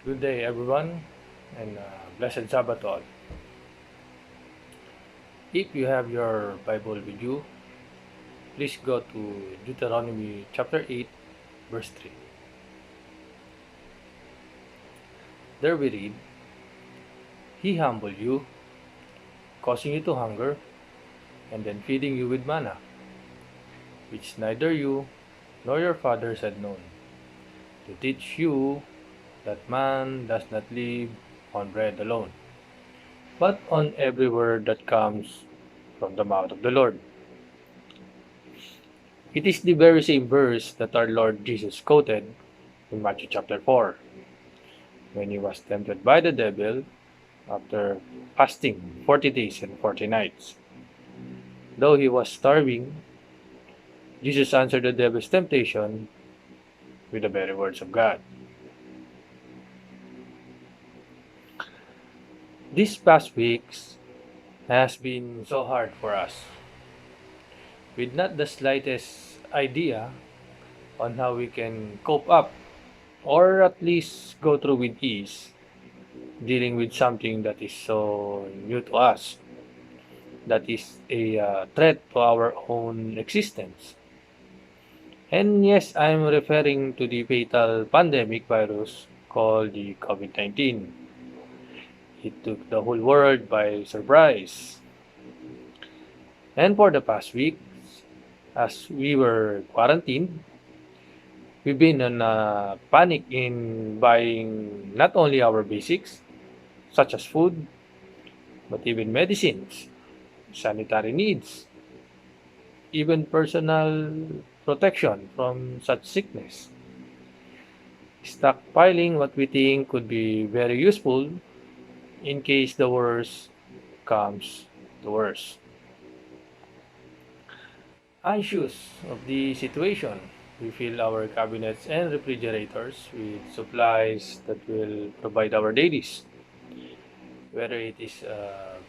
Good day, everyone, and blessed Sabbath to all. If you have your Bible with you, please go to Deuteronomy chapter 8, verse 3. There we read, He humbled you, causing you to hunger, and then feeding you with manna, which neither you nor your fathers had known, to teach you that man does not live on bread alone, but on every word that comes from the mouth of the Lord. It is the very same verse that our Lord Jesus quoted in Matthew chapter 4, when he was tempted by the devil after fasting 40 days and 40 nights. Though he was starving, Jesus answered the devil's temptation with the very words of God. These past weeks has been so hard for us, with not the slightest idea on how we can cope up or at least go through with ease, dealing with something that is so new to us, that is a threat to our own existence. And yes, I'm referring to the fatal pandemic virus called the COVID-19. It took the whole world by surprise. And for the past week, as we were quarantined, we've been on a panic in buying not only our basics, such as food, but even medicines, sanitary needs, even personal protection from such sickness. Stockpiling what we think could be very useful in case the worst comes to worst. Anxious of the situation, we fill our cabinets and refrigerators with supplies that will provide our dailies, whether it is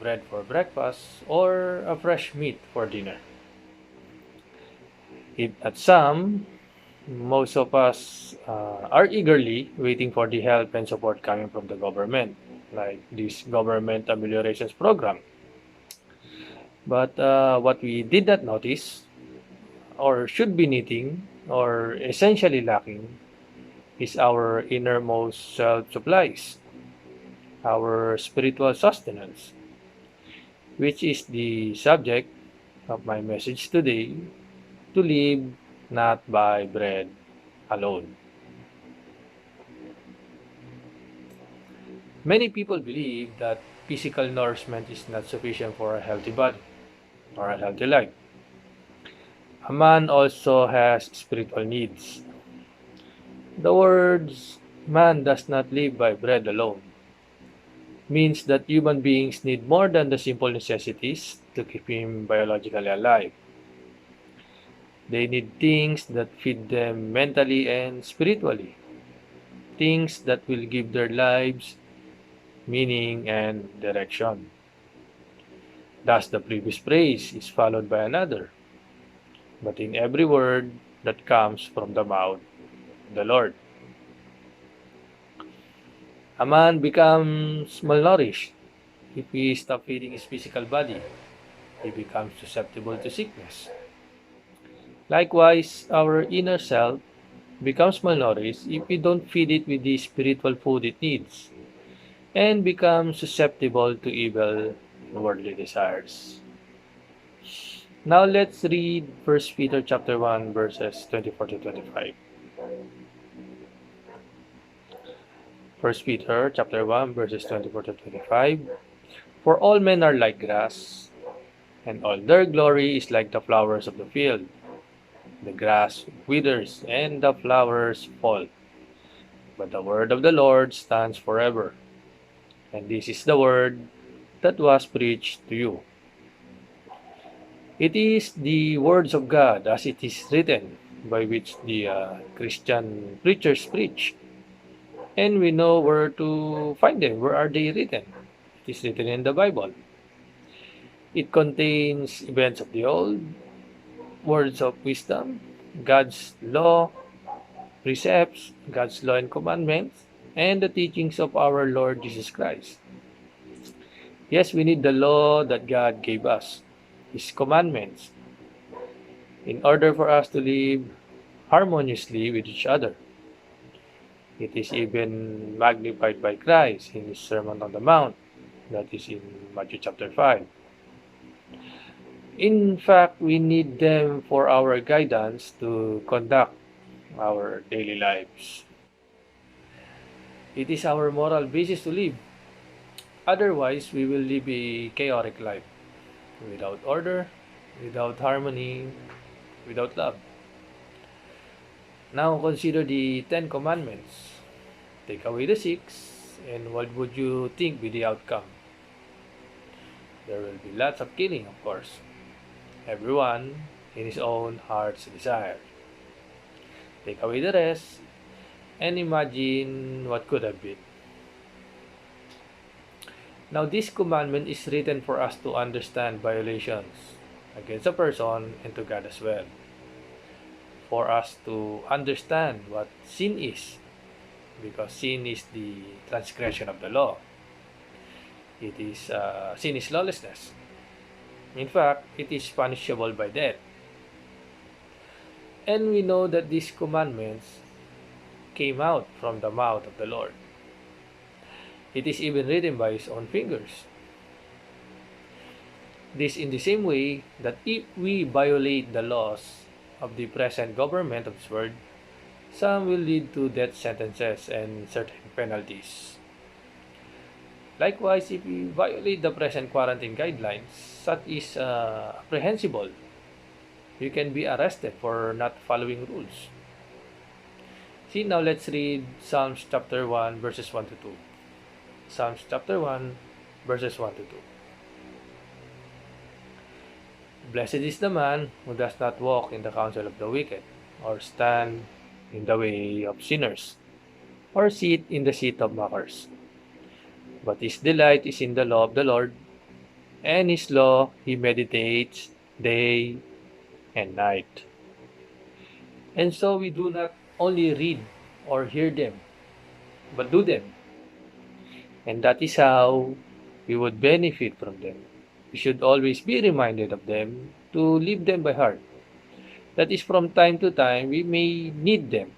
bread for breakfast or a fresh meat for dinner. If at some, most of us are eagerly waiting for the help and support coming from the government, like this government ameliorations program. But what we did not notice, or should be needing, or essentially lacking, is our innermost self supplies, our spiritual sustenance, which is the subject of my message today, to live not by bread alone. Many people believe that physical nourishment is not sufficient for a healthy body or a healthy life. A man also has spiritual needs. The words man does not live by bread alone means that human beings need more than the simple necessities to keep him biologically alive. They need things that feed them mentally and spiritually, things that will give their lives meaning and direction. Thus, the previous praise is followed by another, but in every word that comes from the mouth of the Lord. A man becomes malnourished if he stops feeding his physical body. He becomes susceptible to sickness. Likewise, our inner self becomes malnourished if we don't feed it with the spiritual food it needs, and becomes susceptible to evil worldly desires. Now let's read First Peter chapter 1 verses 24 to 25. First Peter chapter 1 verses 24 to 25. For all men are like grass, and all their glory is like the flowers of the field. The grass withers and the flowers fall, but the word of the Lord stands forever. And this is the word that was preached to you. It is the words of God as it is written, by which the Christian preachers preach. And we know where to find them. Where are they written? It is written in the Bible. It contains events of the old, words of wisdom, God's law, precepts, God's law and commandments, and the teachings of our Lord Jesus Christ. Yes, we need the law that God gave us, His commandments, in order for us to live harmoniously with each other. It is even magnified by Christ in His Sermon on the Mount, that is in Matthew chapter 5. In fact, we need them for our guidance to conduct our daily lives. It is our moral basis to live. Otherwise, we will live a chaotic life without order, without harmony, without love. Now consider the Ten Commandments. Take away the six, and what would you think be the outcome? There will be lots of killing, of course. Everyone in his own heart's desire. Take away the rest, and imagine what could have been. Now, this commandment is written for us to understand violations against a person and to God as well. For us to understand what sin is, because sin is the transgression of the law. Sin is lawlessness. In fact, it is punishable by death. And we know that these commandments came out from the mouth of the Lord. It is even written by His own fingers. This in the same way that if we violate the laws of the present government of this world, some will lead to death sentences and certain penalties. Likewise, if we violate the present quarantine guidelines, such is apprehensible. You can be arrested for not following rules. See, now let's read Psalms chapter 1, verses 1 to 2. Psalms chapter 1, verses 1 to 2. Blessed is the man who does not walk in the counsel of the wicked, or stand in the way of sinners, or sit in the seat of mockers. But his delight is in the law of the Lord, and his law he meditates day and night. And so we do not only read or hear them, but do them. And that is how we would benefit from them. We should always be reminded of them to live them by heart. That is, from time to time, we may need them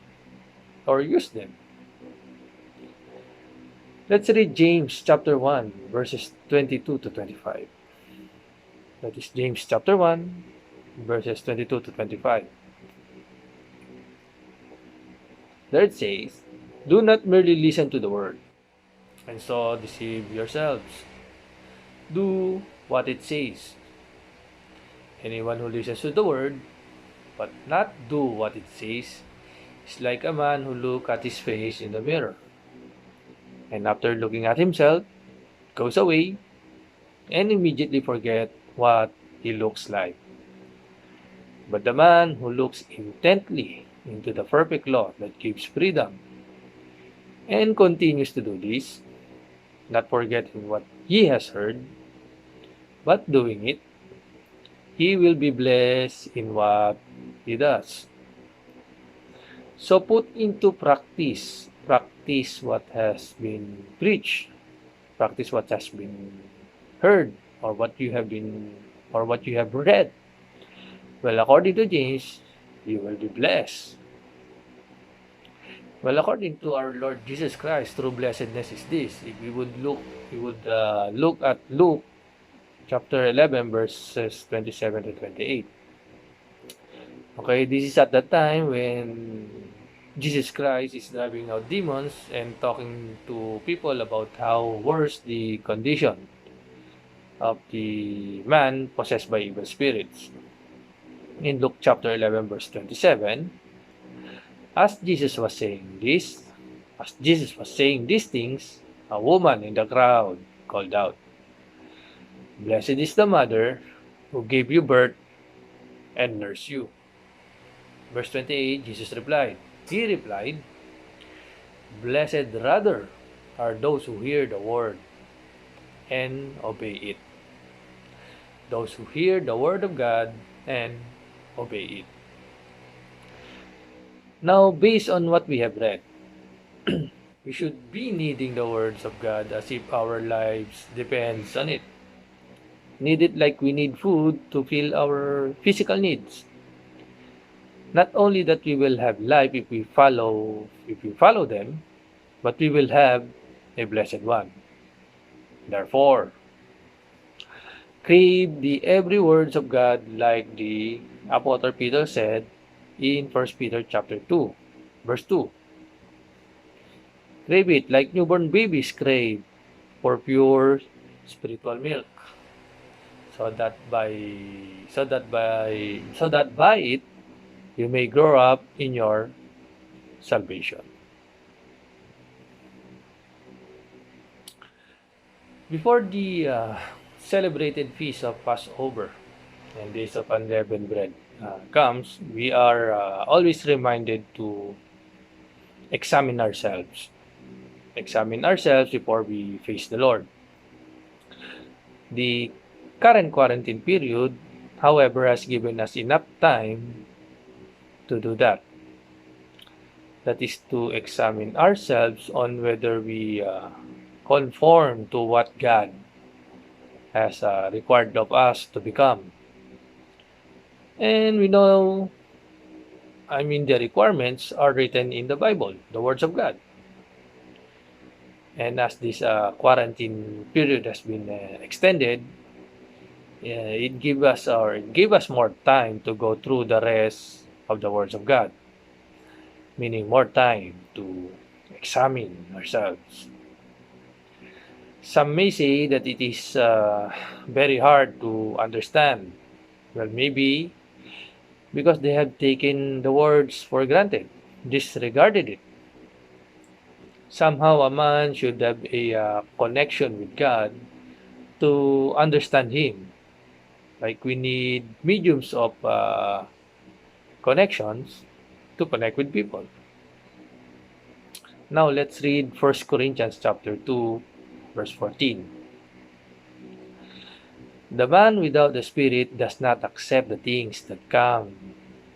or use them. Let's read James chapter 1, verses 22 to 25. That is James chapter 1, verses 22 to 25. There it says, "Do not merely listen to the word, and so deceive yourselves. Do what it says. Anyone who listens to the word, but not do what it says, is like a man who looks at his face in the mirror, and after looking at himself, goes away and immediately forget what he looks like. But the man who looks intently into the perfect law that gives freedom, and continues to do this, not forgetting what he has heard, but doing it, he will be blessed in what he does." So put into practice what has been preached, practice what has been heard, or what you have read. Well, according to James, you will be blessed. Well, according to our Lord Jesus Christ, true blessedness is this. If we would look at Luke chapter 11, verses 27 to 28. Okay, this is at the time when Jesus Christ is driving out demons and talking to people about how worse the condition of the man possessed by evil spirits. In Luke chapter 11, verse 27, as Jesus was saying these things, a woman in the crowd called out, "Blessed is the mother who gave you birth and nursed you." Verse 28, He replied, "Blessed rather are those who hear the word and obey it." Those who hear the word of God and obey it. Now, based on what we have read, We should be needing the words of God as if our lives depends on it. Need it like we need food to fill our physical needs. Not only that we will have life if we follow them, but we will have a blessed one. Therefore, crave the every words of God like the Apostle Peter said in First Peter chapter 2, verse 2. Crave it like newborn babies crave for pure spiritual milk, so that by it you may grow up in your salvation. Before the celebrated feast of Passover and days of unleavened bread comes, we are always reminded to examine ourselves. Examine ourselves before we face the Lord. The current quarantine period, however, has given us enough time to do that. That is to examine ourselves on whether we conform to what God has required of us to become. And we know, the requirements are written in the Bible, the words of God. And as this quarantine period has been extended, it gave us more time to go through the rest of the words of God, meaning more time to examine ourselves. Some may say that it is very hard to understand. Well, maybe because they have taken the words for granted, disregarded it. Somehow a man should have a connection with God to understand Him. Like we need mediums of connections to connect with people. Now let's read 1 Corinthians chapter 2, verse 14. The man without the Spirit does not accept the things that come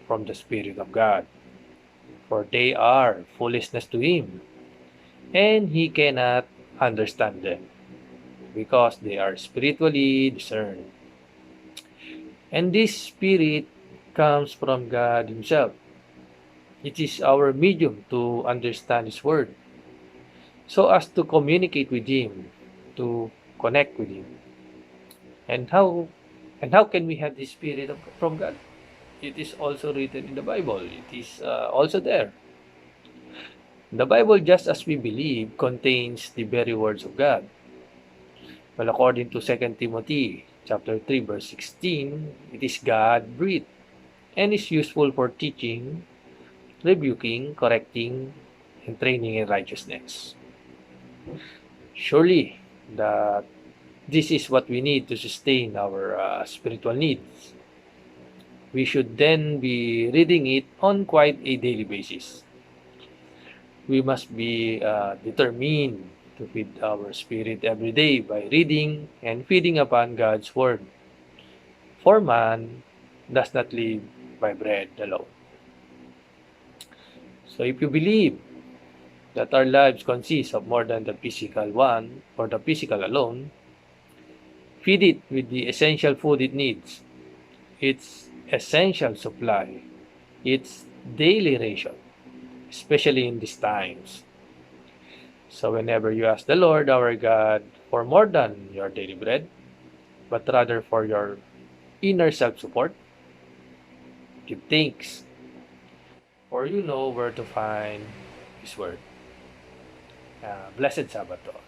from the Spirit of God, for they are foolishness to him, and he cannot understand them, because they are spiritually discerned. And this Spirit comes from God Himself. It is our medium to understand His Word, so as to communicate with Him, to connect with Him. And how can we have this Spirit from God? It is also written in the Bible. It is also there. The Bible, just as we believe, contains the very words of God. Well, according to 2 Timothy chapter 3, verse 16, it is God-breathed and is useful for teaching, rebuking, correcting, and training in righteousness. Surely, that this is what we need to sustain our spiritual needs. We should then be reading it on quite a daily basis. We must be determined to feed our spirit every day by reading and feeding upon God's Word. For man does not live by bread alone. So if you believe that our lives consist of more than the physical one or the physical alone, feed it with the essential food it needs, its essential supply, its daily ration, especially in these times. So whenever you ask the Lord our God for more than your daily bread, but rather for your inner self-support, give thanks, for you know where to find His Word. Blessed Sabbath to all.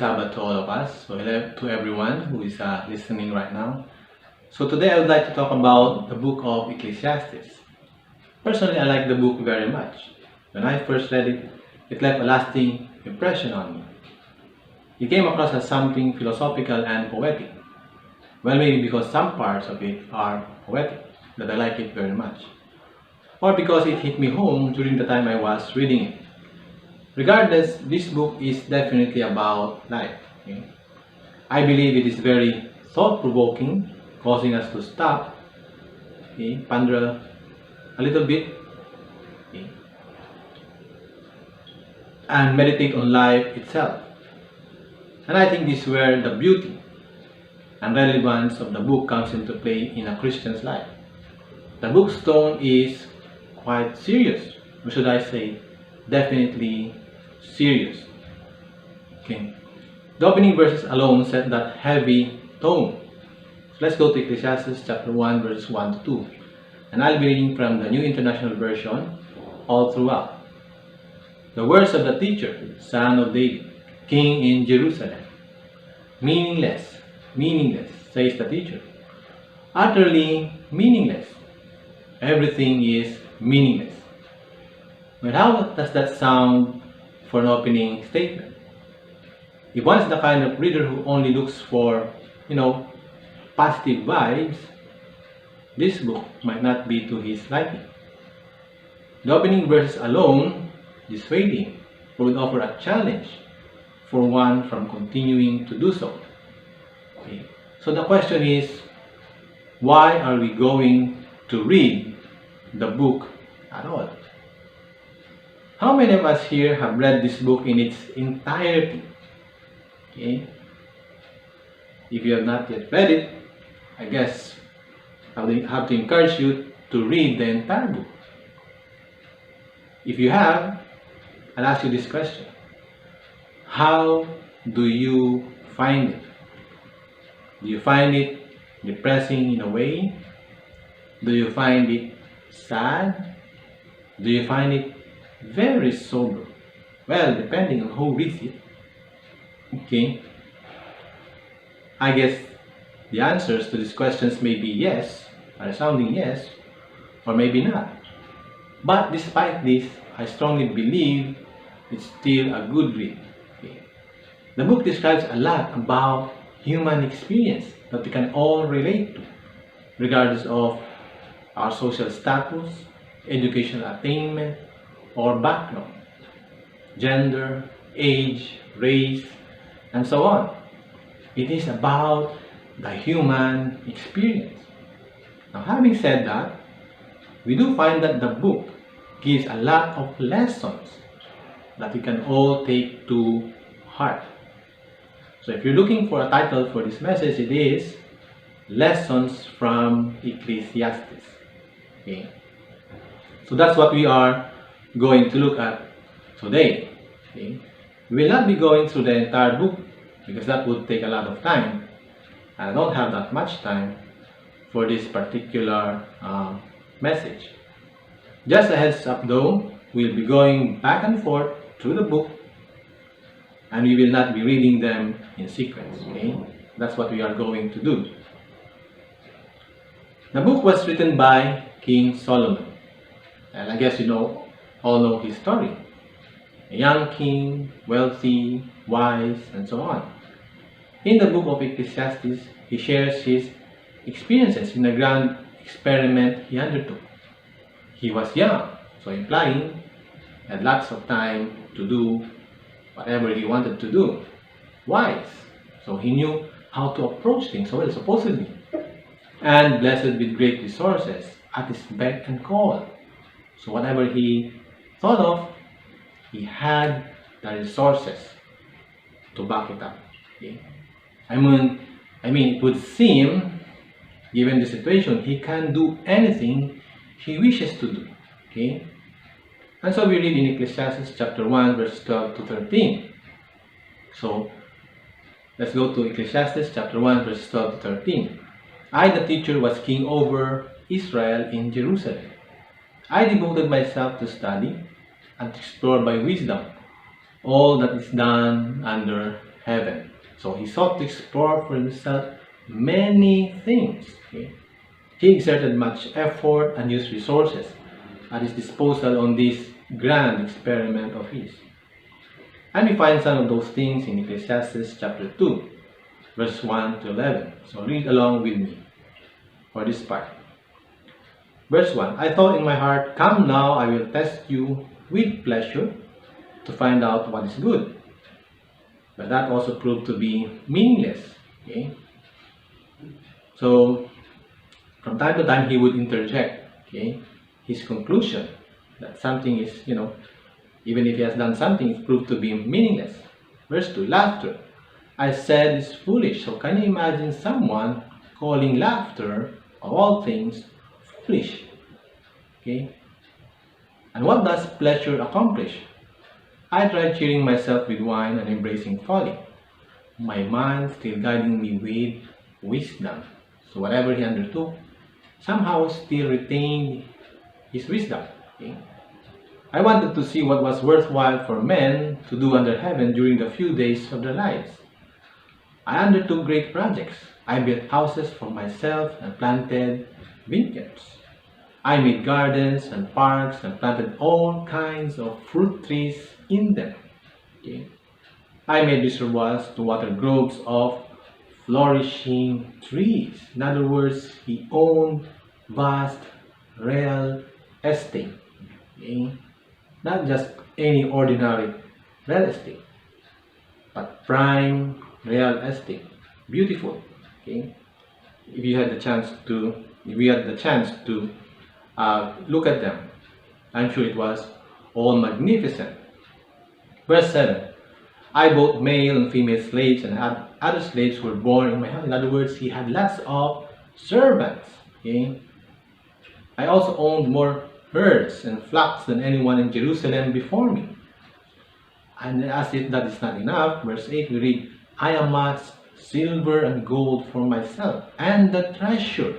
Sabbath to all of us. So hello to everyone who is listening right now. So today I would like to talk about the book of Ecclesiastes. Personally, I like the book very much. When I first read it, it left a lasting impression on me. It came across as something philosophical and poetic. Well, maybe because some parts of it are poetic, that I like it very much. Or because it hit me home during the time I was reading it. Regardless, this book is definitely about life. Okay? I believe it is very thought-provoking, causing us to stop, okay, ponder a little bit, okay, and meditate on life itself. And I think this is where the beauty and relevance of the book comes into play in a Christian's life. The book's tone is quite serious, or should I say, definitely serious. Okay. The opening verses alone set that heavy tone. So let's go to Ecclesiastes chapter 1 verses 1 to 2. And I'll be reading from the New International Version all throughout. The words of the teacher, son of David, king in Jerusalem. Meaningless, meaningless, says the teacher. Utterly meaningless. Everything is meaningless. But how does that sound for an opening statement? If one is the kind of reader who only looks for, positive vibes, this book might not be to his liking. The opening verses alone dissuade him or would offer a challenge for one from continuing to do so. Okay. So the question is, why are we going to read the book at all? How many of us here have read this book in its entirety? Okay. If you have not yet read it, I guess I will have to encourage you to read the entire book. If you have, I'll ask you this question. How do you find it? Do you find it depressing in a way? Do you find it sad? Do you find it very sober? Well, depending on who reads it. Okay. I guess the answers to these questions may be yes, a resounding yes, or maybe not. But despite this, I strongly believe it's still a good read. Okay. The book describes a lot about human experience that we can all relate to, regardless of our social status, educational attainment, or background, gender, age, race, and so on. It is about the human experience. Now, having said that, we do find that the book gives a lot of lessons that we can all take to heart. So if you're looking for a title for this message, it is Lessons from Ecclesiastes. Okay. So that's what we are going to look at today. Okay. We will not be going through the entire book because that would take a lot of time. I don't have that much time for this particular message. Just a heads up though, we'll be going back and forth through the book and we will not be reading them in sequence. Okay? That's what we are going to do. The book was written by King Solomon. And I guess all know his story. A young king, wealthy, wise, and so on. In the book of Ecclesiastes, he shares his experiences in a grand experiment he undertook. He was young, so implying he had lots of time to do whatever he wanted to do. Wise, so he knew how to approach things well, supposedly. And blessed with great resources at his beck and call. So whatever he thought of, he had the resources to back it up. Okay? I mean, it would seem, given the situation, he can do anything he wishes to do. Okay? And so we read in Ecclesiastes chapter 1, verse 12 to 13. So, let's go to Ecclesiastes chapter 1, verse 12 to 13. I, the teacher, was king over Israel in Jerusalem. I devoted myself to study and to explore by wisdom all that is done under heaven. So he sought to explore for himself many things. Okay? He exerted much effort and used resources at his disposal on this grand experiment of his. And we find some of those things in Ecclesiastes chapter 2, verse 1 to 11. So read along with me for this part. Verse 1, I thought in my heart, come now, I will test you with pleasure to find out what is good. But that also proved to be meaningless. Okay? So, from time to time, he would interject, okay, his conclusion that something is, even if he has done something, it proved to be meaningless. Verse 2, laughter. I said is foolish. So can you imagine someone calling laughter, of all things, foolish? Okay? And what does pleasure accomplish? I tried cheering myself with wine and embracing folly, my mind still guiding me with wisdom. So whatever he undertook, somehow still retained his wisdom. Okay? I wanted to see what was worthwhile for men to do under heaven during the few days of their lives. I undertook great projects. I built houses for myself and planted vineyards. I made gardens and parks and planted all kinds of fruit trees in them. Okay? I made reservoirs to water groves of flourishing trees. In other words, he owned vast real estate. Okay? Not just any ordinary real estate, but prime real estate. Beautiful. Okay? If you had the chance to, look at them, I'm sure it was all magnificent. Verse 7. I bought male and female slaves, and other slaves were born in my house. In other words, he had lots of servants. Okay? I also owned more herds and flocks than anyone in Jerusalem before me. And as if that is not enough, verse 8 we read, I amassed silver and gold for myself, and the treasure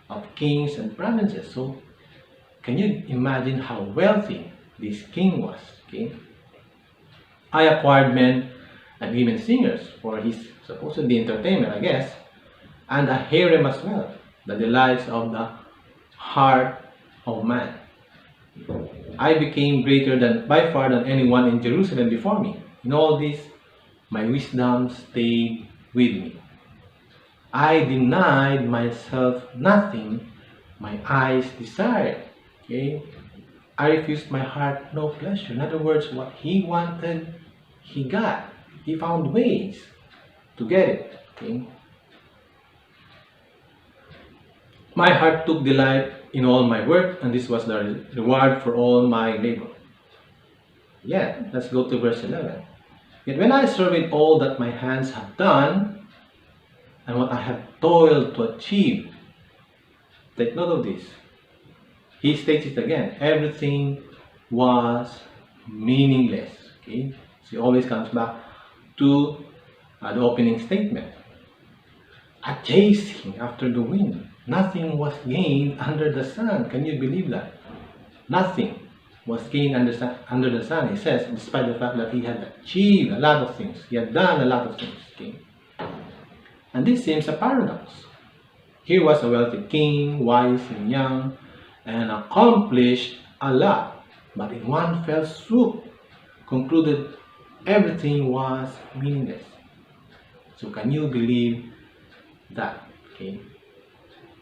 of kings and provinces. So, can you imagine how wealthy this king was? Okay? I acquired men and women singers for his supposedly entertainment, I guess, and a harem as well, the delights of the heart of man. I became greater by far than anyone in Jerusalem before me. In all this, my wisdom stayed with me. I denied myself nothing my eyes desired. Okay? I refused my heart no pleasure. In other words, what he wanted, he got. He found ways to get it. Okay? My heart took delight in all my work, and this was the reward for all my labor. Yeah, let's go to verse 11. Yet when I surveyed all that my hands have done, and what I have toiled to achieve, take note of this. He states it again. Everything was meaningless. Okay? So he always comes back to the opening statement. A chasing after the wind. Nothing was gained under the sun. Can you believe that? Nothing was gained under the sun. He says, despite the fact that he had achieved a lot of things. He had done a lot of things. Okay? And this seems a paradox. Here was a wealthy king, wise and young, and accomplished a lot, but in one fell swoop concluded everything was meaningless. So can you believe that? Okay.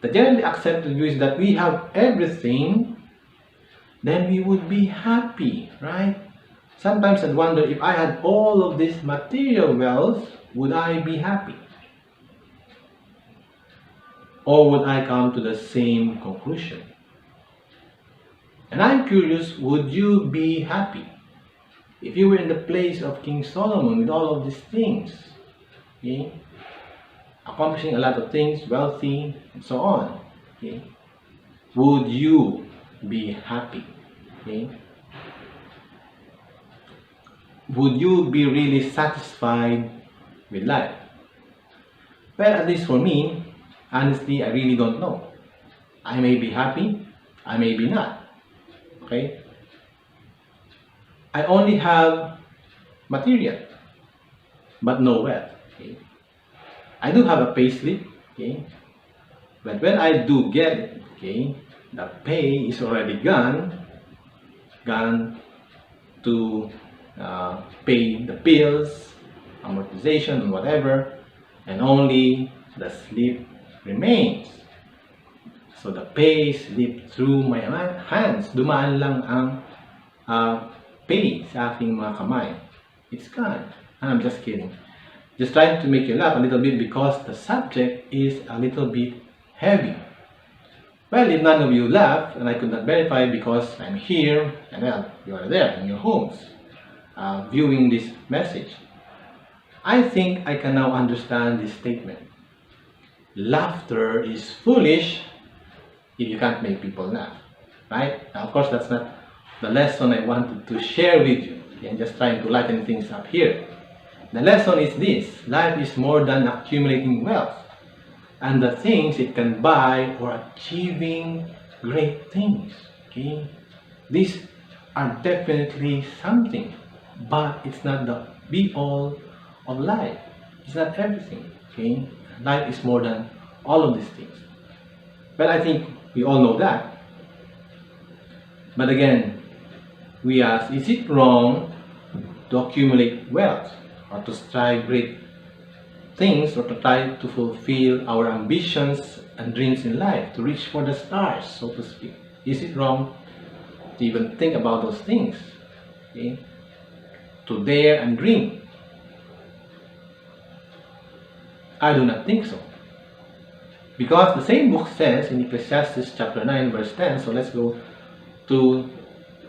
The generally accepted view is that we have everything, then we would be happy, right? Sometimes I wonder, if I had all of this material wealth, would I be happy? Or would I come to the same conclusion? And I'm curious, would you be happy if you were in the place of King Solomon with all of these things? Okay? Accomplishing a lot of things, wealthy, and so on. Okay? Would you be happy? Okay? Would you be really satisfied with life? Well, at least for me, honestly, I really don't know. I may be happy, I may be not. Okay? I only have material. but no wealth. Okay? I do have a pay slip, okay? But when I do get it, okay, the pay is already gone to pay the bills, amortization, and whatever, and only the slip remains. So the pay slipped through my hands. Dumaan lang ang pay sa aking mga kamay. It's gone. And I'm just kidding. Just trying to make you laugh a little bit because the subject is a little bit heavy. Well, if none of you laugh, and I could not verify because I'm here, and well, you are there in your homes, viewing this message, I think I can now understand this statement. Laughter is foolish if you can't make people laugh, right? Now, of course, that's not the lesson I wanted to share with you. I'm just trying to lighten things up here. The lesson is this: life is more than accumulating wealth and the things it can buy or achieving great things. Okay, these are definitely something, but it's not the be-all of life. It's not everything. Okay, life is more than all of these things. Well, I think we all know that. But again, we ask, is it wrong to accumulate wealth or to strive great things or to try to fulfill our ambitions and dreams in life, to reach for the stars, so to speak? Is it wrong to even think about those things? Okay? To dare and dream? I do not think so. Because the same book says in Ecclesiastes chapter 9 verse 10, so let's go to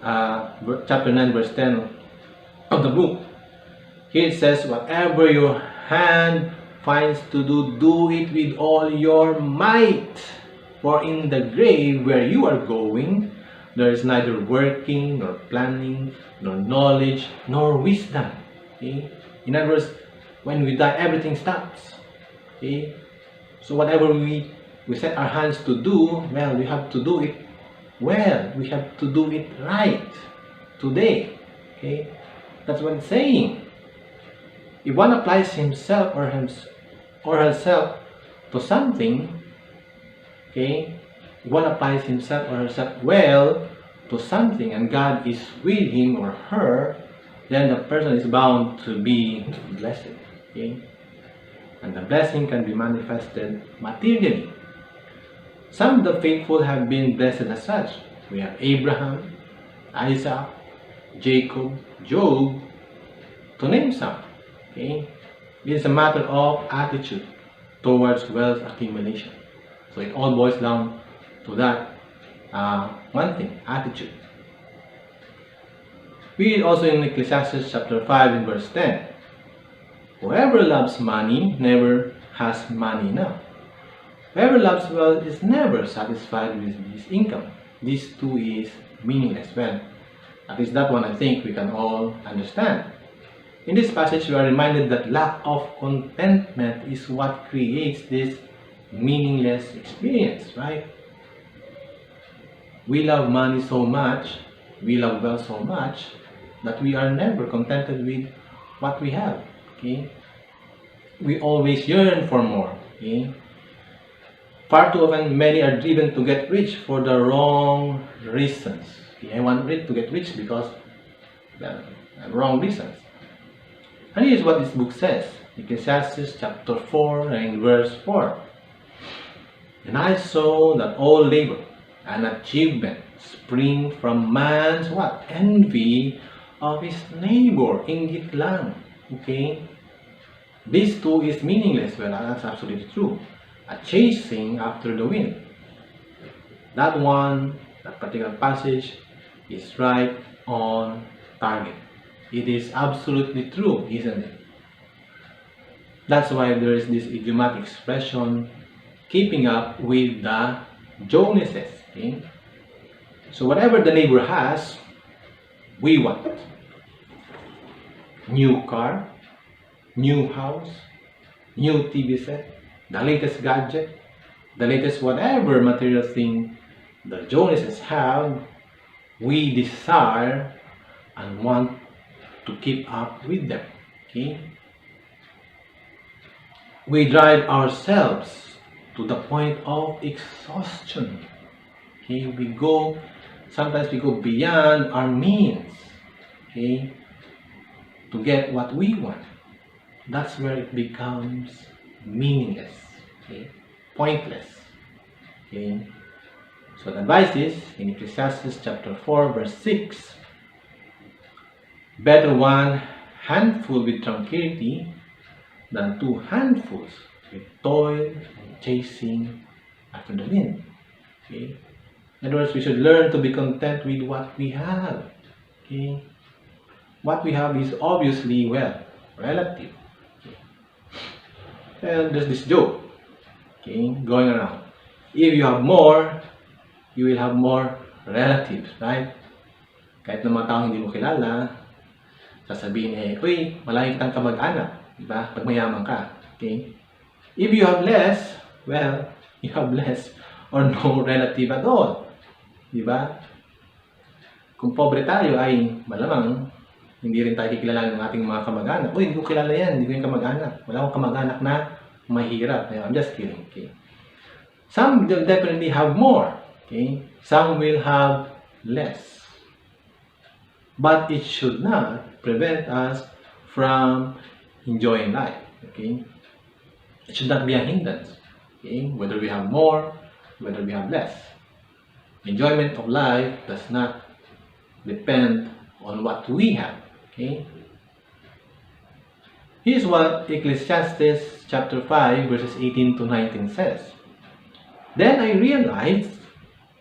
chapter 9 verse 10 of the book. Here it says, whatever your hand finds to do, do it with all your might. For in the grave where you are going, there is neither working, nor planning, nor knowledge, nor wisdom. Okay? In other words, when we die, everything stops. Okay? So whatever we set our hands to do, well, we have to do it well. We have to do it right today. Okay? That's what it's saying. If one applies himself or herself to something, okay, if one applies himself or herself well to something and God is with him or her, then the person is bound to be blessed. Okay? And the blessing can be manifested materially. Some of the faithful have been blessed as such. We have Abraham, Isaac, Jacob, Job, to name some. Okay? It is a matter of attitude towards wealth accumulation. So it all boils down to that one thing, attitude. We read also in Ecclesiastes chapter 5 and verse 10. Whoever loves money never has money enough. Whoever loves wealth is never satisfied with his income. This too is meaningless. Well, at least that one I think we can all understand. In this passage, we are reminded that lack of contentment is what creates this meaningless experience, right? We love money so much, we love wealth so much, that we are never contented with what we have. Okay? We always yearn for more. Okay? Far too often, many are driven to get rich for the wrong reasons. Okay? I want to get rich because wrong reasons. And here's what this book says. Ecclesiastes chapter 4 and verse 4. And I saw that all labor and achievement spring from man's what? Envy of his neighbor. Inggit lang. Okay? This too is meaningless. Well, that's absolutely true. A chasing after the wind. That particular passage is right on target. It is absolutely true, isn't it? That's why there is this idiomatic expression, keeping up with the Joneses. Okay? So whatever the neighbor has, we want. New car, new house, new TV set, the latest gadget, the latest whatever material thing the Joneses have, we desire and want to keep up with them. Okay? we drive ourselves to the point of exhaustion. Okay, sometimes we go beyond our means, okay, to get what we want. That's where it becomes meaningless, okay, pointless. Okay. So the advice is in Ecclesiastes chapter 4, verse 6. Better one handful with tranquility than two handfuls with toil and chasing after the wind. Okay. In other words, we should learn to be content with what we have. Okay. What we have is obviously, well, relative. Okay. And there's this joke, okay, going around. If you have more, you will have more relatives, right? Kahit ng mga taong hindi mo kilala, sasabihin uy, malaki kitang kamag-anak, di ba? Pag mayaman ka, okay? If you have less, well, you have less or no relative at all, di ba? Kung pobre tayo ay malamang hindi rin tayo kikilala ng ating mga kamag-anak. Uy, hindi ko kilala yan, hindi ko yung kamag-anak. Wala akong kamag-anak na mahirap. I'm just kidding, okay? Some will definitely have more, okay? Some will have less. But it should not prevent us from enjoying life, okay? It should not be a hindrance, okay? Whether we have more, whether we have less. Enjoyment of life does not depend on what we have, okay? Here's what Ecclesiastes chapter 5 verses 18 to 19 says. Then I realized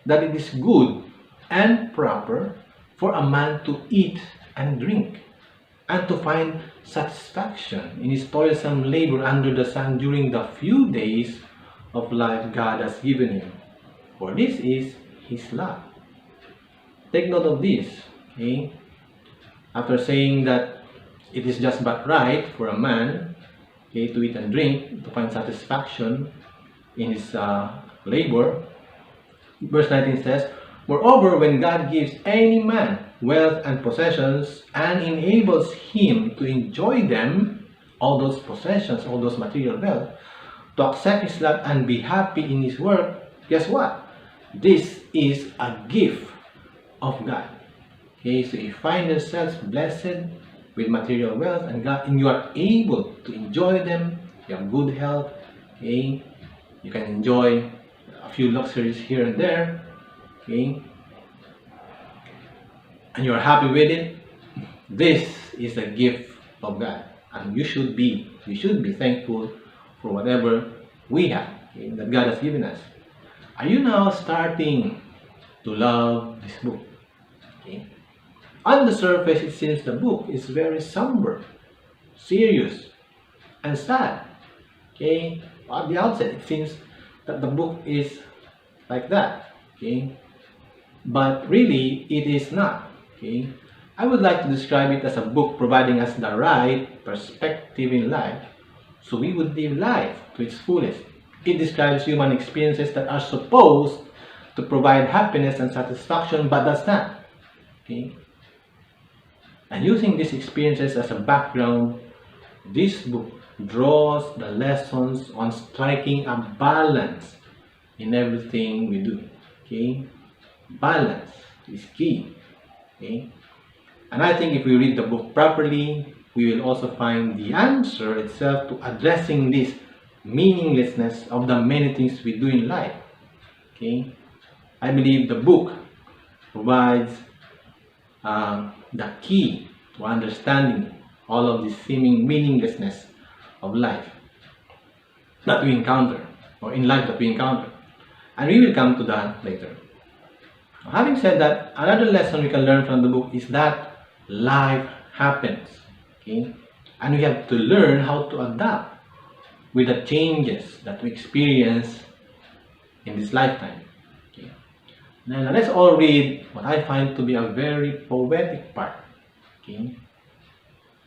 that it is good and proper for a man to eat and drink, and to find satisfaction in his toilsome labor under the sun during the few days of life God has given him, for this is his love. Take note of this, okay? After saying that it is just but right for a man, okay, to eat and drink, to find satisfaction in his labor, verse 19 says, moreover, when God gives any man wealth and possessions and enables him to enjoy them, all those possessions, all those material wealth, to accept his lot and be happy in his work, guess what? This is a gift of God. Okay, so you find yourselves blessed with material wealth and you are able to enjoy them, you have good health, okay, you can enjoy a few luxuries here and there, okay, and you're happy with it. This is a gift of God, and you should be thankful for whatever we have, okay, that God has given us. Are you now starting to love this book? Okay. On the surface, it seems the book is very somber, serious, and sad. Okay. At the outset, it seems that the book is like that. Okay. But really, it is not. Okay. I would like to describe it as a book providing us the right perspective in life, so we would live life to its fullest. It describes human experiences that are supposed to provide happiness and satisfaction, but does not. Okay? And using these experiences as a background, this book draws the lessons on striking a balance in everything we do. Okay? Balance is key. Okay? And I think if we read the book properly, we will also find the answer itself to addressing this meaninglessness of the many things we do in life. Okay? I believe the book provides the key to understanding all of this seeming meaninglessness of life that we encounter, or in life that we encounter. And we will come to that later. Having said that, another lesson we can learn from the book is that life happens. Okay? And we have to learn how to adapt with the changes that we experience in this lifetime. Okay. Now let's all read what I find to be a very poetic part. Okay.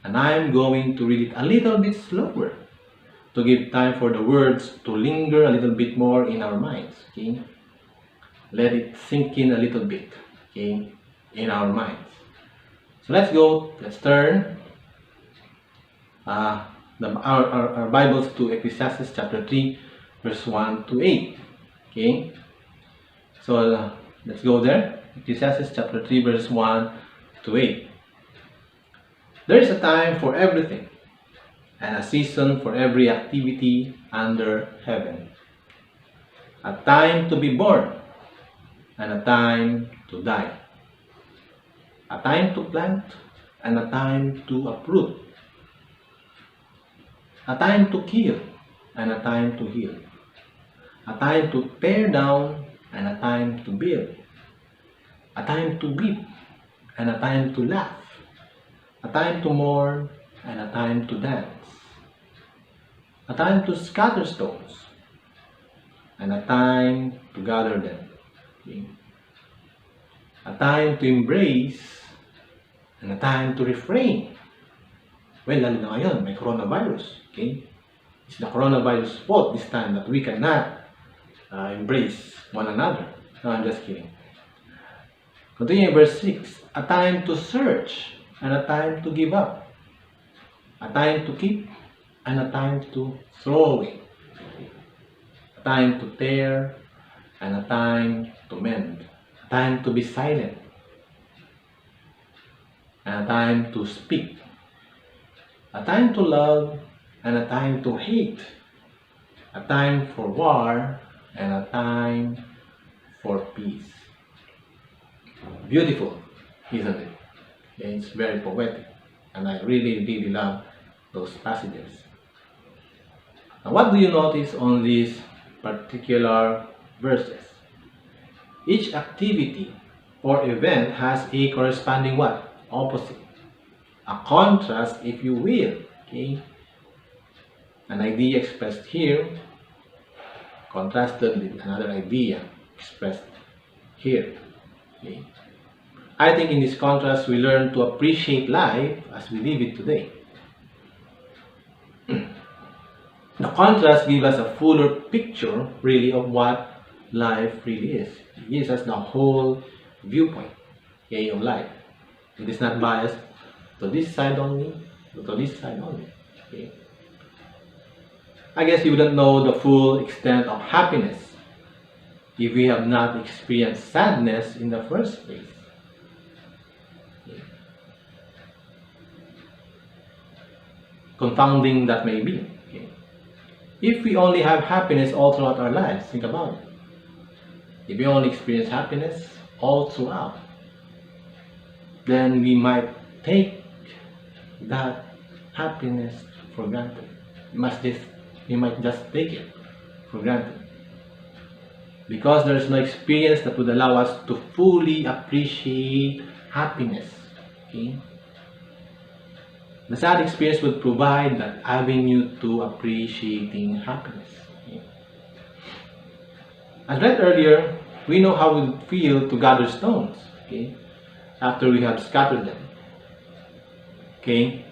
And I'm going to read it a little bit slower to give time for the words to linger a little bit more in our minds. Okay. Let it sink in a little bit, okay, in our minds. So let's go, let's turn. our Bibles to Ecclesiastes chapter 3, verse 1 to 8. Okay, so let's go there. Ecclesiastes chapter 3, verse 1 to 8. There is a time for everything, and a season for every activity under heaven. A time to be born, and a time to die. A time to plant, and a time to uproot. A time to kill, and a time to heal. A time to tear down, and a time to build. A time to weep, and a time to laugh. A time to mourn, and a time to dance. A time to scatter stones, and a time to gather them. Okay. A time to embrace, and a time to refrain. Well, lalo na ngayon, may coronavirus. Okay? It's the coronavirus fault this time that we cannot embrace one another. No, I'm just kidding. Continue verse 6. A time to search, and a time to give up. A time to keep, and a time to throw away. A time to tear, and a time to mend. A time to be silent, and a time to speak. A time to love, and a time to hate. A time for war, and a time for peace. Beautiful, isn't it? It's very poetic, and I really, really love those passages. Now, what do you notice on these particular verses? Each activity or event has a corresponding what? Opposite. A contrast, if you will. Okay? An idea expressed here contrasted with another idea expressed here. Okay? I think in this contrast we learn to appreciate life as we live it today. The contrast gives us a fuller picture really of what life really is. It gives us the whole viewpoint, okay, of life. It is not biased to this side only, to this side only. Okay. I guess you wouldn't know the full extent of happiness if we have not experienced sadness in the first place. Okay. Confounding that may be. Okay. If we only have happiness all throughout our lives, think about it. If we only experience happiness all throughout, then we might take that happiness for granted. We might just take it for granted. Because there is no experience that would allow us to fully appreciate happiness. Okay? The sad experience would provide that avenue to appreciating happiness. Okay? As read earlier, we know how we feel to gather stones. Okay? After we have scattered them. Okay?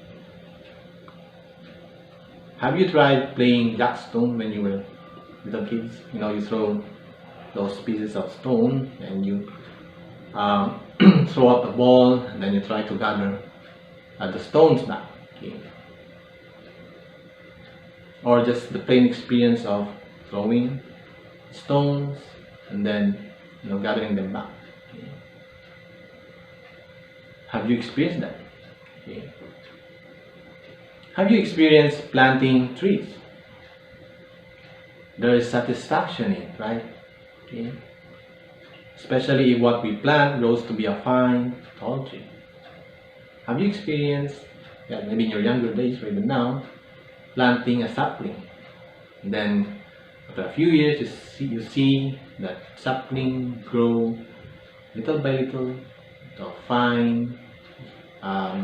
Have you tried playing jackstone when you were little kids? You know, you throw those pieces of stone and you throw out the ball and then you try to gather the stones back. Okay? Or just the plain experience of throwing stones and then gathering them back. Okay? Have you experienced that? Okay? Have you experienced planting trees? There is satisfaction in it, right? Okay. Especially if what we plant grows to be a fine, tall tree. Have you experienced, maybe in your younger days or even now, planting a sapling? And then after a few years, you see that sapling grow little by little to a fine,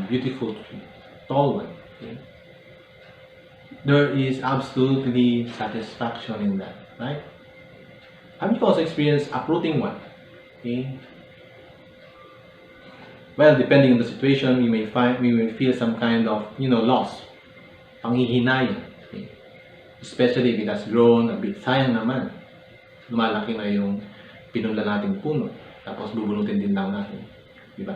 beautiful tree, tall one. Okay. There is absolutely satisfaction in that, right? Have you also experienced uprooting one? Okay. Well, depending on the situation, we may feel some kind of loss, panghihinayang. Okay. Especially if it has grown a bit. Sayang naman, lumalaki na yung pinunla nating puno, tapos bubunutin din lang natin, di ba?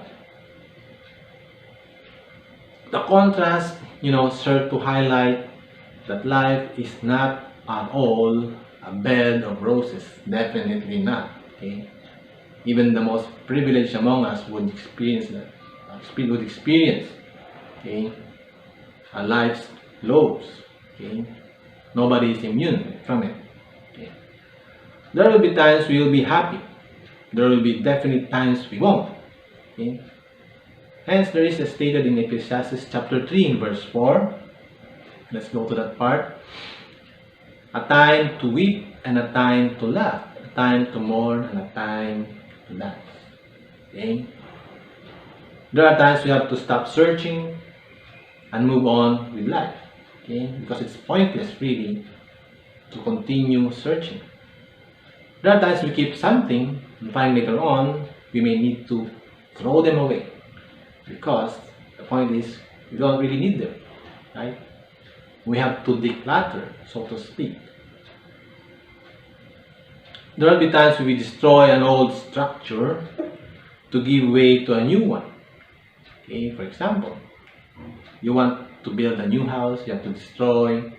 The contrast, serve to highlight that life is not at all a bed of roses. Definitely not. Okay? Even the most privileged among us would experience that. Would experience, okay, a life's lows. Okay? Nobody is immune from it. Okay? There will be times we will be happy. There will be definite times we won't. Okay? Hence, there is a stated in Ecclesiastes chapter 3 in verse 4. Let's go to that part. A time to weep and a time to laugh. A time to mourn and a time to dance. Okay? There are times we have to stop searching and move on with life. Okay? Because it's pointless really to continue searching. There are times we keep something and find later on we may need to throw them away. Because the point is we don't really need them. Right? We have to declutter, so to speak. There will be times we destroy an old structure to give way to a new one. Okay, for example, you want to build a new house, you have to destroy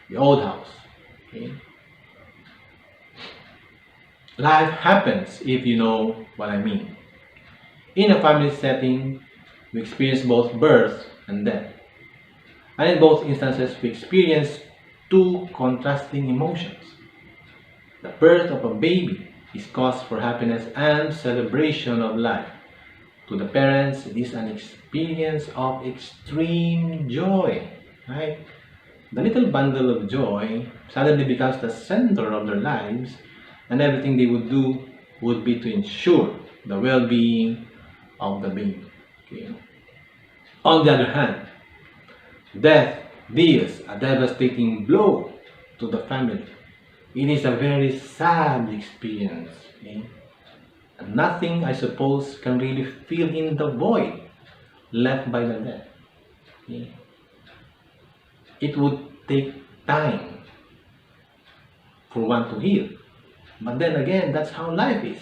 the old house. Okay? Life happens, if you know what I mean. In a family setting, we experience both birth and death. And in both instances, we experience two contrasting emotions. The birth of a baby is cause for happiness and celebration of life. To the parents, it is an experience of extreme joy. Right? The little bundle of joy suddenly becomes the center of their lives, and everything they would do would be to ensure the well-being of the baby. Okay? On the other hand, death deals a devastating blow to the family. It is a very sad experience. Okay? And nothing, I suppose, can really fill in the void left by the death. Okay? It would take time for one to heal. But then again, that's how life is.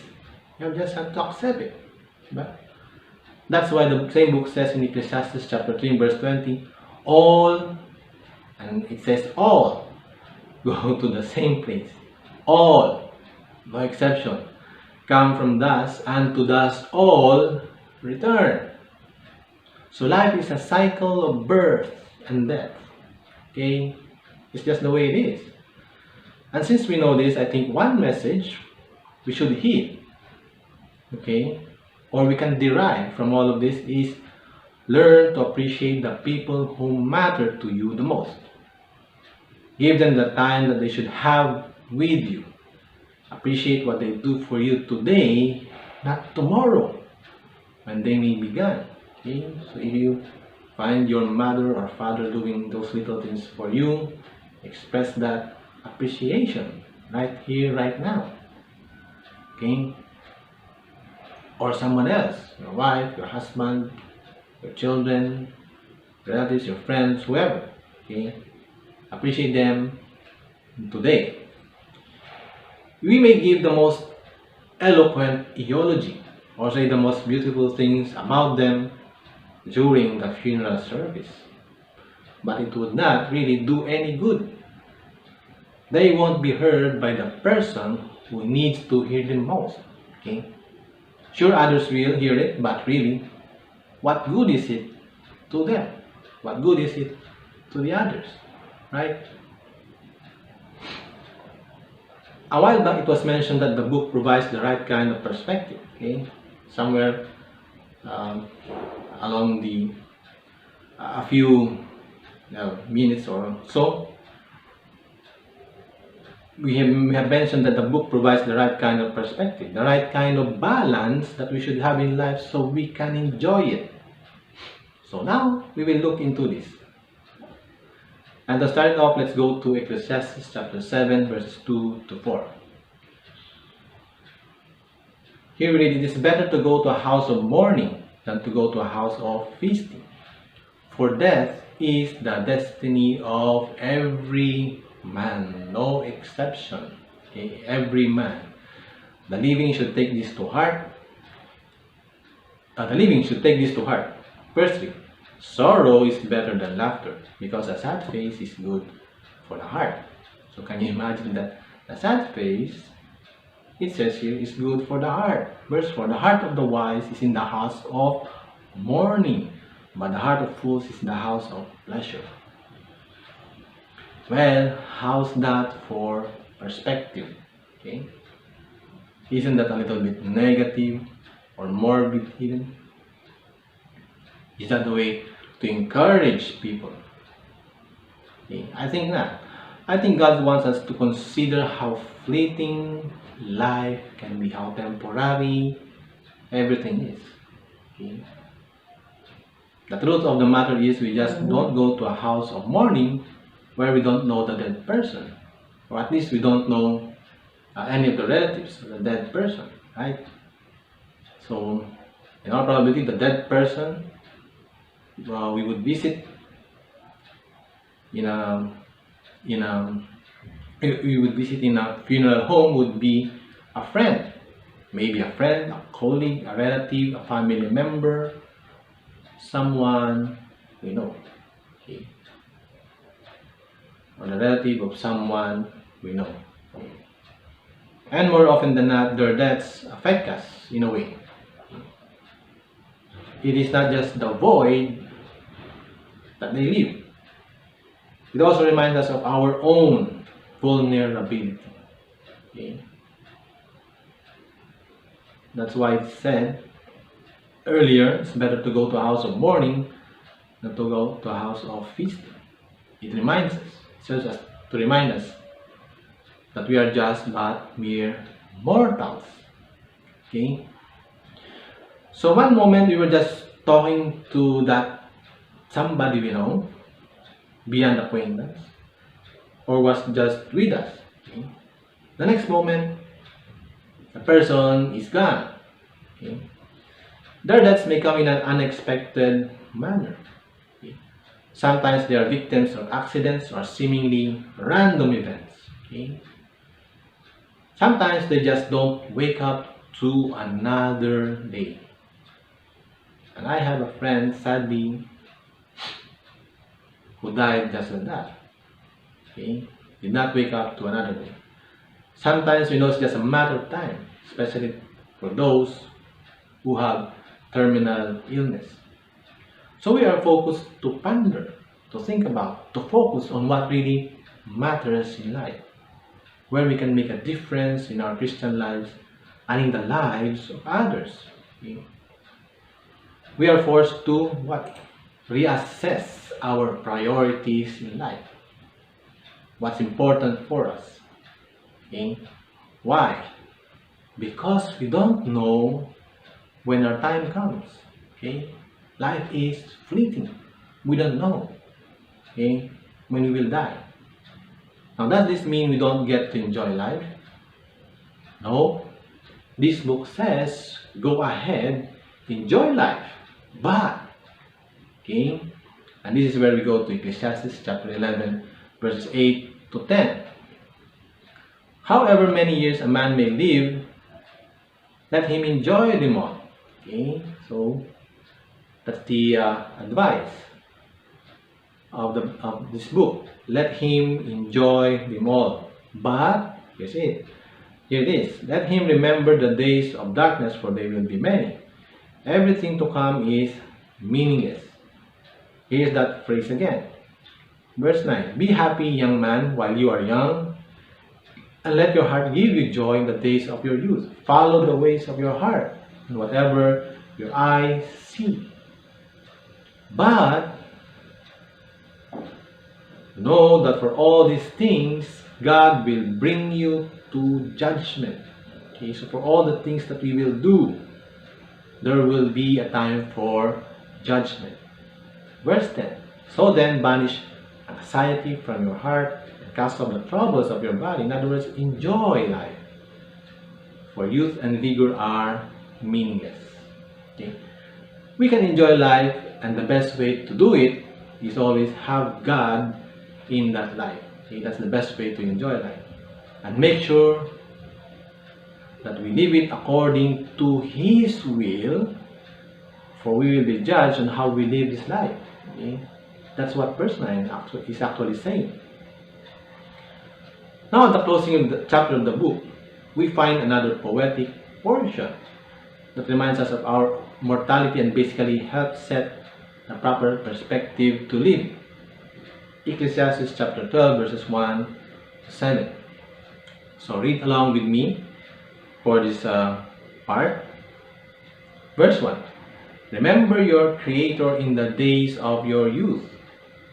You just have to accept it. But that's why the same book says in Ecclesiastes chapter 3 verse 20, all, and it says all, go to the same place. All, no exception, come from dust, and to dust all return. So life is a cycle of birth and death. Okay? It's just the way it is. And since we know this, I think one message we should heed, okay, or we can derive from all of this is learn to appreciate the people who matter to you the most. Give them the time that they should have with you. Appreciate what they do for you today, not tomorrow, when they may be gone. Okay? So if you find your mother or father doing those little things for you, express that appreciation right here, right now. Okay? Or someone else, your wife, your husband, your children, relatives, your friends, whoever. Okay? Appreciate them today. We may give the most eloquent eulogy or say the most beautiful things about them during the funeral service, but it would not really do any good. They won't be heard by the person who needs to hear them most. Okay? Sure, others will hear it, but really, what good is it to them? What good is it to the others? Right? A while back, it was mentioned that the book provides the right kind of perspective. Okay? Somewhere along the a few minutes or so, we have mentioned that the book provides the right kind of perspective, the right kind of balance that we should have in life so we can enjoy it. So now we will look into this. And to start off, let's go to Ecclesiastes chapter 7 verses 2 to 4. Here we read, it is better to go to a house of mourning than to go to a house of feasting. For death is the destiny of every man, no exception. Okay? Every man. The living should take this to heart. Firstly, sorrow is better than laughter, because a sad face is good for the heart. So can you imagine that the sad face, it says here, is good for the heart. Verse 4, the heart of the wise is in the house of mourning, but the heart of fools is in the house of pleasure. Well, how's that for perspective? Okay? Isn't that a little bit negative or morbid even? Is that the way to encourage people? Okay? I think not. I think God wants us to consider how fleeting life can be, how temporary everything is. Okay? The truth of the matter is we just don't go to a house of mourning where we don't know the dead person. Or at least we don't know any of the relatives of the dead person, right? So, in all probability, the dead person we would visit in a we would visit in a funeral home would be a friend, maybe a friend, a colleague, a relative, a family member, someone we know, okay? Or the relative of someone we know. And more often than not, their deaths affect us in a way. It is not just the void that they leave. It also reminds us of our own vulnerability. Okay? That's why it said earlier, it's better to go to a house of mourning than to go to a house of feasting. It reminds us, it serves us to remind us that we are just but mere mortals. Okay? So one moment we were just talking to that somebody we know, beyond acquaintance, or was just with us. Okay? The next moment, the person is gone. Okay? Their deaths may come in an unexpected manner. Okay? Sometimes they are victims of accidents or seemingly random events. Okay? Sometimes they just don't wake up to another day. And I have a friend, sadly, who died just like that. Okay? Did not wake up to another day. Sometimes we know it's just a matter of time, especially for those who have terminal illness. So we are focused to ponder, to think about, to focus on what really matters in life, where we can make a difference in our Christian lives and in the lives of others. Okay? We are forced to what? Reassess our priorities in life. What's important for us. Okay? Why? Because we don't know when our time comes. Okay? Life is fleeting. We don't know, okay, when we will die. Now, does this mean we don't get to enjoy life? No. This book says, go ahead, enjoy life. But, okay, and this is where we go to Ecclesiastes chapter 11, verses 8 to 10. However many years a man may live, let him enjoy them all. Okay, so that's the advice of this book. Let him enjoy them all. But, here's it. Here it is. Let him remember the days of darkness, for they will be many. Everything to come is meaningless. Here's that phrase again. Verse 9. Be happy, young man, while you are young, and let your heart give you joy in the days of your youth. Follow the ways of your heart, and whatever your eyes see. But know that for all these things, God will bring you to judgment. Okay, so for all the things that we will do, there will be a time for judgment. Verse 10. So then, banish anxiety from your heart and cast off the troubles of your body. In other words, enjoy life. For youth and vigor are meaningless. Okay? We can enjoy life, and the best way to do it is always have God in that life. Okay? That's the best way to enjoy life. And make sure that we live it according to His will, for we will be judged on how we live this life. Okay? That's what verse 9 is actually saying. Now, at the closing of the chapter of the book, we find another poetic portion that reminds us of our mortality and basically helps set a proper perspective to live. Ecclesiastes chapter 12 verses 1 to 7. So read along with me for this part. Verse 1. Remember your Creator in the days of your youth,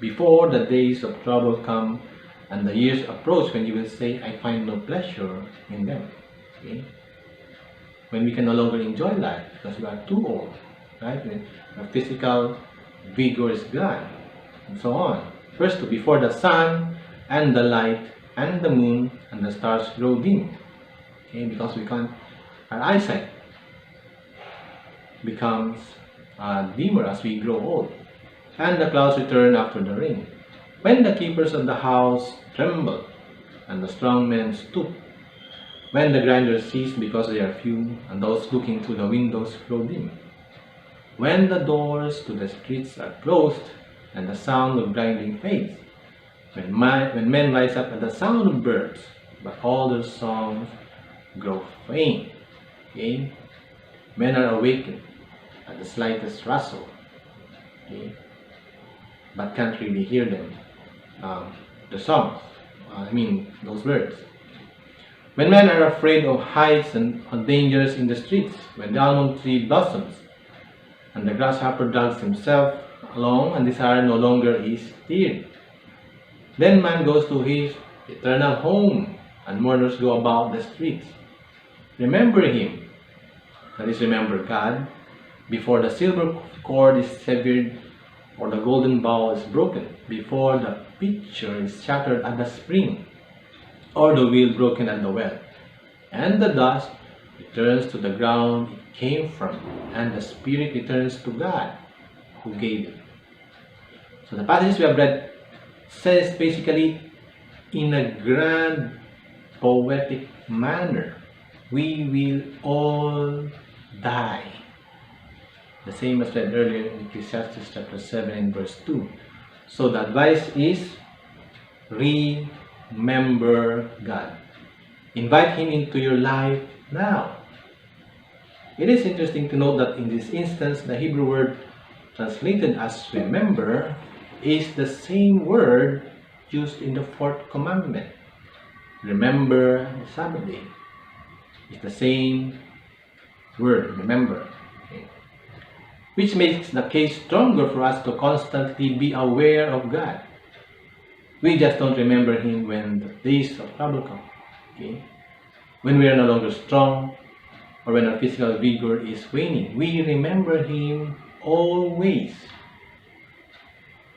before the days of trouble come and the years approach when you will say, I find no pleasure in them. Okay? When we can no longer enjoy life because we are too old, right? When our physical vigor is gone, and so on. Verse 2, before the sun and the light and the moon and the stars grow dim. Okay? Because we can't, our eyesight becomes dimmer as we grow old, and the clouds return after the rain. When the keepers of the house tremble, and the strong men stoop, when the grinders cease because they are few, and those looking through the windows grow dim. When the doors to the streets are closed, and the sound of grinding fades. When men rise up at the sound of birds, but all their songs grow faint. Okay? Men are awakened at the slightest rustle, okay? But can't really hear them, the songs, those birds. When men are afraid of heights and dangers in the streets, when the almond tree blossoms, and the grasshopper drags himself along, and desire no longer is stirred, then man goes to his eternal home, and mourners go about the streets. Remember him, that is, remember God, before the silver cord is severed or the golden bowl is broken, before the pitcher is shattered at the spring, or the wheel broken at the well, and the dust returns to the ground it came from, and the spirit returns to God who gave it. So the passage we have read says basically in a grand poetic manner, we will all die. The same as read earlier in Ecclesiastes chapter 7 and verse 2. So the advice is, remember God. Invite Him into your life now. It is interesting to note that in this instance, the Hebrew word translated as remember is the same word used in the fourth commandment. Remember the Sabbath day. It's the same word, remember. Okay. Which makes the case stronger for us to constantly be aware of God. We just don't remember Him when the days of trouble come. Okay? When we are no longer strong, or when our physical vigor is waning, we remember Him always,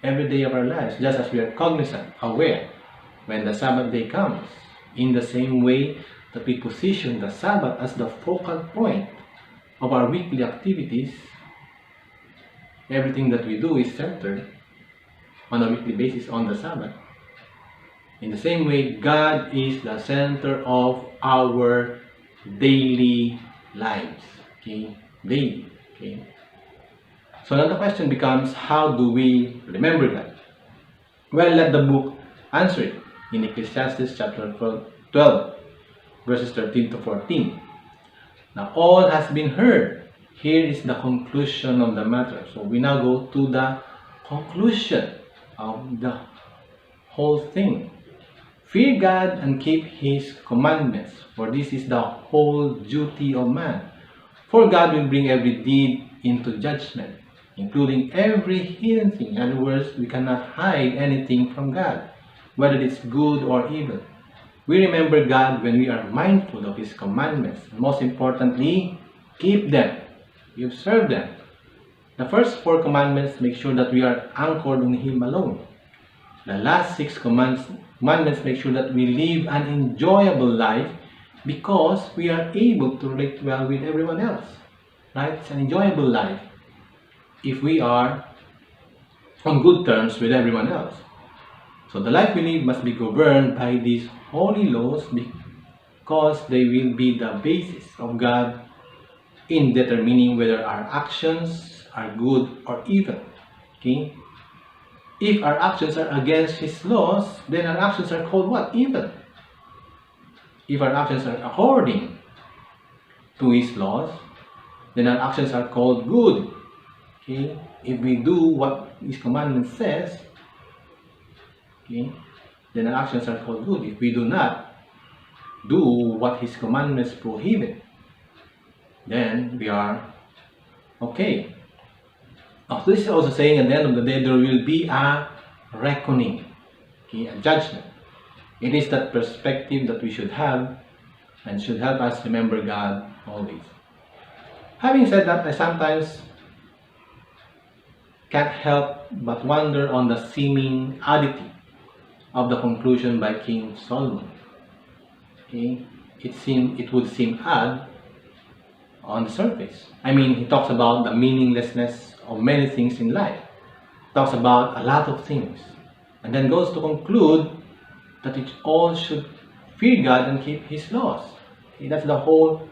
every day of our lives, just as we are cognizant, aware, when the Sabbath day comes. In the same way that we position the Sabbath as the focal point of our weekly activities, everything that we do is centered on a weekly basis on the Sabbath. In the same way, God is the center of our daily lives. Okay? Daily. Okay? So now the question becomes, how do we remember God? Well, let the book answer it in Ecclesiastes chapter 12, verses 13 to 14. Now all has been heard. Here is the conclusion of the matter. So we now go to the conclusion of the whole thing. Fear God and keep His commandments, for this is the whole duty of man. For God will bring every deed into judgment, including every hidden thing. In other words, we cannot hide anything from God, whether it's good or evil. We remember God when we are mindful of His commandments. Most importantly, keep them. We observe them. The first 4 commandments make sure that we are anchored on Him alone. The last 6 commandments make sure that we live an enjoyable life because we are able to relate well with everyone else. Right? It's an enjoyable life if we are on good terms with everyone else. So the life we live must be governed by these holy laws because they will be the basis of God in determining whether our actions are good or evil. Okay? If our actions are against His laws, then our actions are called what? Evil. if our actions are according to His laws, then our actions are called good. Okay? If we do what His commandment says, okay, then our actions are called good. If we do not do what His commandments prohibit, then we are okay. Now, this is also saying at the end of the day there will be a reckoning, okay, a judgment. It is that perspective that we should have and should help us remember God always. Having said that, I sometimes can't help but wonder on the seeming oddity of the conclusion by King Solomon. Okay? It would seem odd on the surface. I mean, he talks about the meaninglessness of many things in life. He talks about a lot of things. And then goes to conclude that it all should fear God and keep His laws. Okay? That's the whole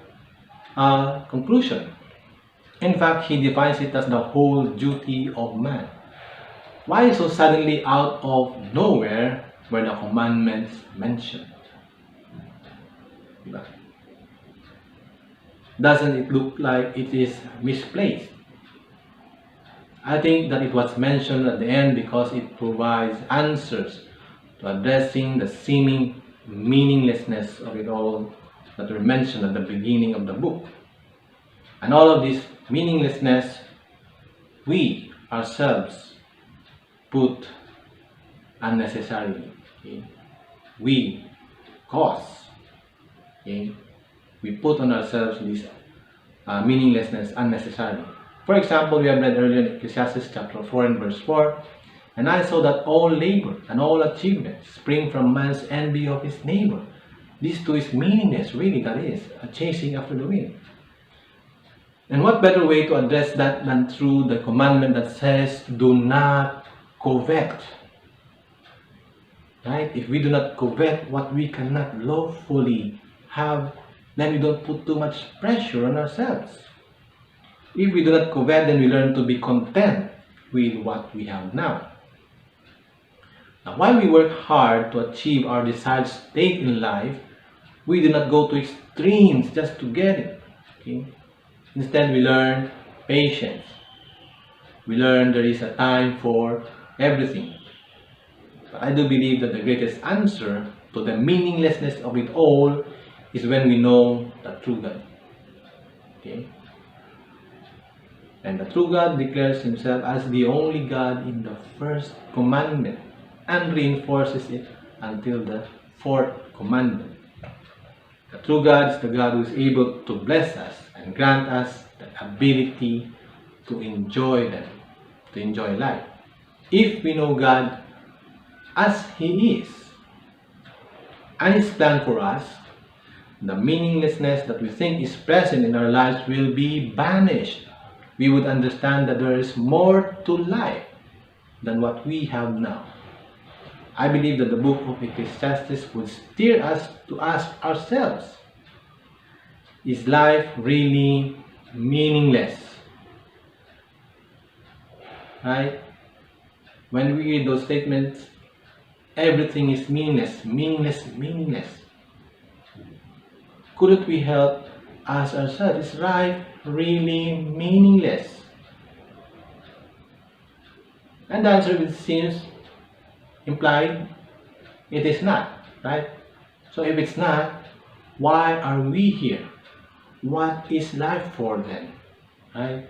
conclusion. In fact, he defines it as the whole duty of man. Why so suddenly out of nowhere were the commandments mentioned? Doesn't it look like it is misplaced? I think that it was mentioned at the end because it provides answers to addressing the seeming meaninglessness of it all that were mentioned at the beginning of the book. And all of this meaninglessness, we ourselves put unnecessarily. Okay? We cause. Okay? We put on ourselves this meaninglessness unnecessarily. For example, we have read earlier in Ecclesiastes chapter 4 and verse 4, "And I saw that all labor and all achievement spring from man's envy of his neighbor." This too is meaningless, really, that is, a chasing after the wind. And what better way to address that than through the commandment that says, "Do not covet." Right? If we do not covet what we cannot lawfully have, then we don't put too much pressure on ourselves. If we do not covet, then we learn to be content with what we have now. Now, while we work hard to achieve our desired state in life, we do not go to extremes just to get it. Okay? Instead, we learn patience. We learn there is a time for everything. But I do believe that the greatest answer to the meaninglessness of it all is when we know the true God. Okay? And the true God declares Himself as the only God in the first commandment and reinforces it until the fourth commandment. The true God is the God who is able to bless us and grant us the ability to enjoy them, to enjoy life. If we know God as He is and His plan for us, the meaninglessness that we think is present in our lives will be banished. We would understand that there is more to life than what we have now. I believe that the book of Ecclesiastes would steer us to ask ourselves, is life really meaningless? Right? When we read those statements, everything is meaningless, meaningless, meaningless. Couldn't we help ask ourselves, is life really meaningless? And the answer seems implied, it is not, right? So if it's not, why are we here? What is life for then? Right?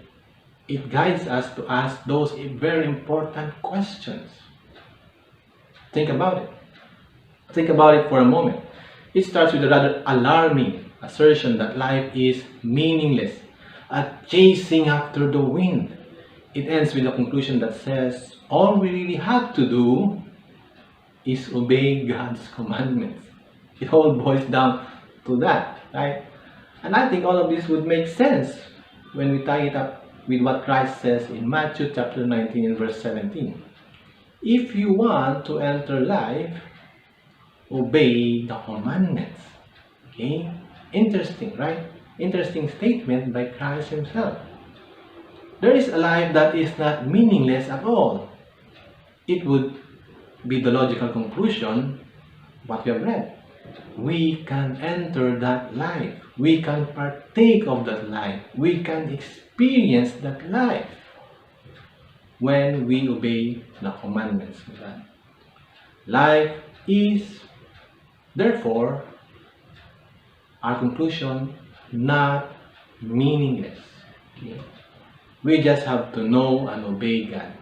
It guides us to ask those very important questions. Think about it. Think about it for a moment. It starts with a rather alarming assertion that life is meaningless, a chasing after the wind. It ends with a conclusion that says, all we really have to do is obey God's commandments. It all boils down to that, right? And I think all of this would make sense when we tie it up with what Christ says in Matthew chapter 19 and verse 17. If you want to enter life, obey the commandments. Okay? Interesting, right? Interesting statement by Christ Himself. There is a life that is not meaningless at all. It would be the logical conclusion what we have read. we can enter that life. We can partake of that life. We can experience that life when we obey the commandments of God. Life is, therefore, our conclusion, not meaningless. Okay? We just have to know and obey God.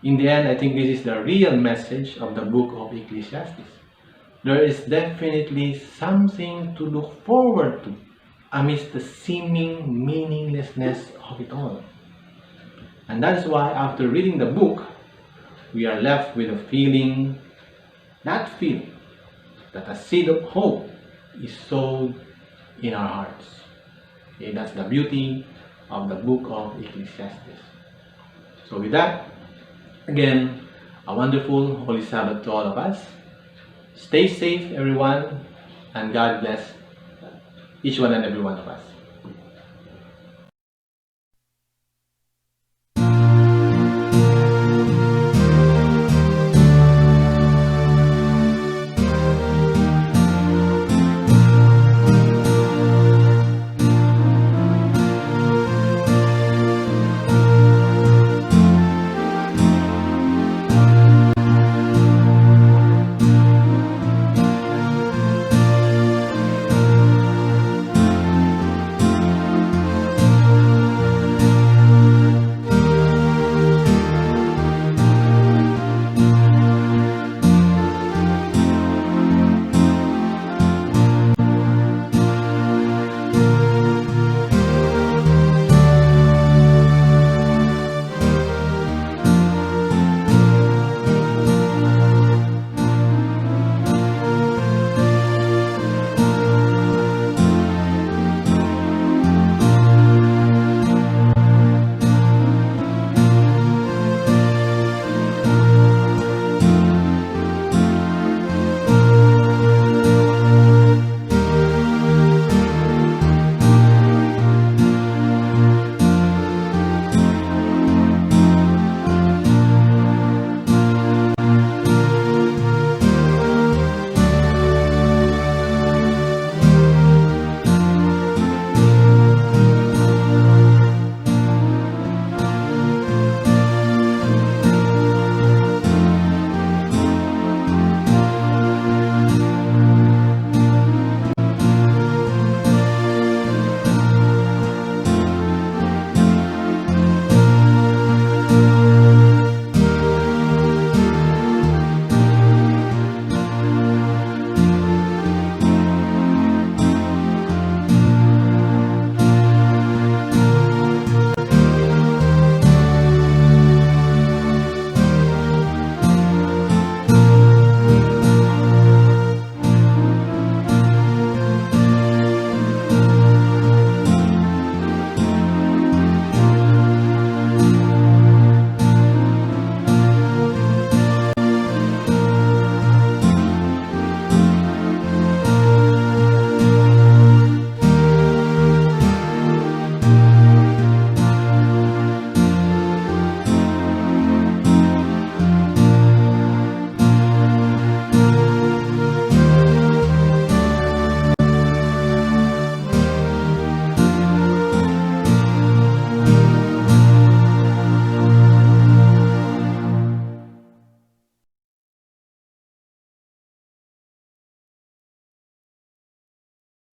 In the end, I think this is the real message of the book of Ecclesiastes. There is definitely something to look forward to amidst the seeming meaninglessness of it all. And that is why after reading the book, we are left with a feeling, that feeling, that a seed of hope is sown in our hearts. Okay, that's the beauty of the book of Ecclesiastes. So with that, again, a wonderful Holy Sabbath to all of us. Stay safe, everyone, and God bless each one and every one of us.